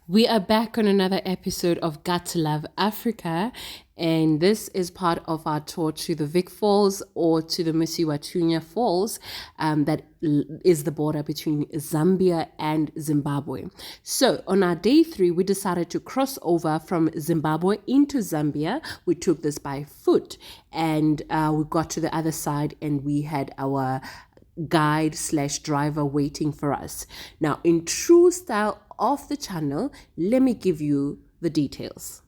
We are back on another episode of Got to Love Africa, and this is part of our tour to the Vic Falls or to the Musiwatunya Falls, that is the border between Zambia and Zimbabwe. So on our day 3, we decided to cross over from Zimbabwe into Zambia. We took this by foot, and we got to the other side, and we had our guide/driver waiting for us. Now, in true style of the channel, let me give you the details.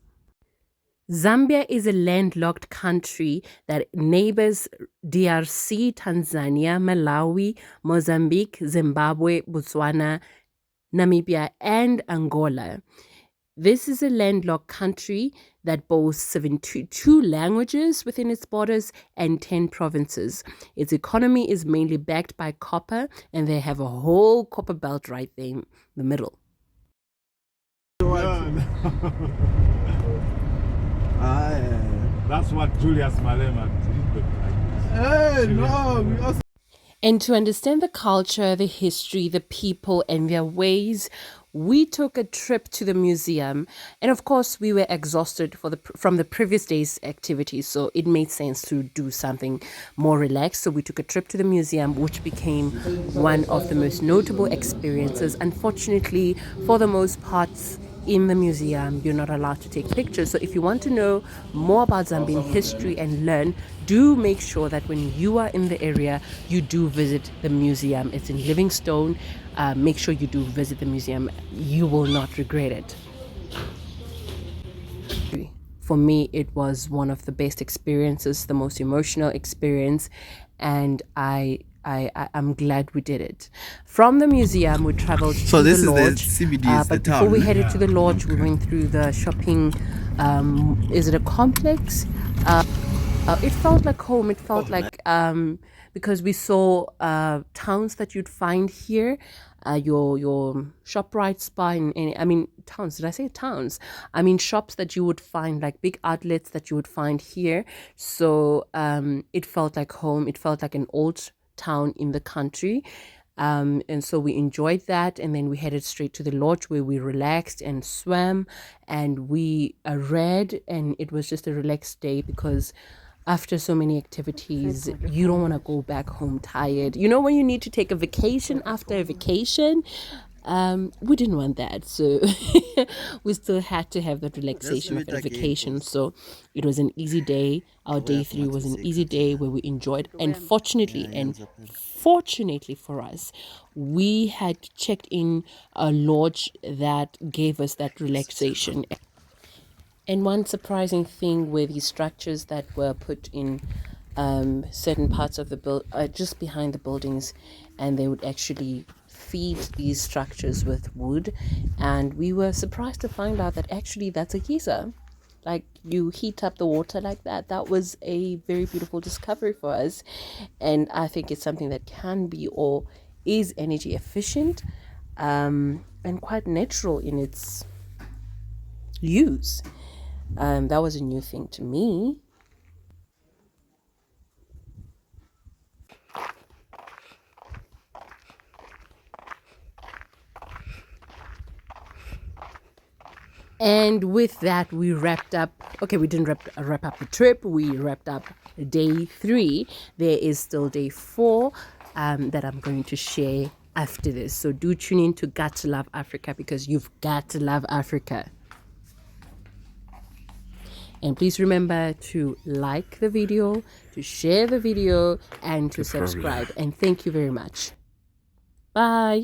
Zambia is a landlocked country that neighbors DRC, Tanzania, Malawi, Mozambique, Zimbabwe, Botswana, Namibia, and Angola. This is a landlocked country that boasts 72 languages within its borders and 10 provinces. Its economy is mainly backed by copper, and they have a whole copper belt right there in the middle. That's what Julius Malema did. And to understand the culture, the history, the people, and their ways, we took a trip to the museum. And of course, we were exhausted from the previous day's activities, so it made sense to do something more relaxed. So we took a trip to the museum, which became one of the most notable experiences. Unfortunately, for the most part, in the museum, you're not allowed to take pictures. So if you want to know more about Zambian history and learn, do make sure that when you are in the area, you do visit the museum. It's in Livingstone. Make sure you do visit the museum. You will not regret it. For me, it was one of the best experiences, the most emotional experience, and I'm glad we did it. From the museum, we traveled to the lodge. The CBD is but the before town. we headed to the lodge, we went through the shopping. Is it a complex? It felt like home. It felt like because we saw towns that you'd find here. Your ShopRite Spa towns. Did I say towns? I mean shops that you would find, like big outlets that you would find here. So it felt like home. It felt like an old town in the country, and so we enjoyed that, and then we headed straight to the lodge where we relaxed and swam, and we read, and it was just a relaxed day because after so many activities, you don't want to go back home tired. You know when you need to take a vacation after a vacation? We didn't want that, so we still had to have that relaxation of a vacation. So it was an easy day. Our day 3 was an easy day where we enjoyed, and fortunately for us, we had checked in a lodge that gave us that relaxation. And one surprising thing were these structures that were put in certain parts of the just behind the buildings, and they would actually feed these structures with wood. And we were surprised to find out that actually that's a geyser. Like, you heat up the water like that. That was a very beautiful discovery for us, and I think it's something that can be or is energy efficient, and quite natural in its use. That was a new thing to me. And with that, we wrapped up. Okay, we didn't wrap up the trip. We wrapped up day 3. There is still day 4 that I'm going to share after this. So do tune in to Got to Love Africa, because you've got to love Africa. And please remember to like the video, to share the video, and to subscribe. And thank you very much. Bye.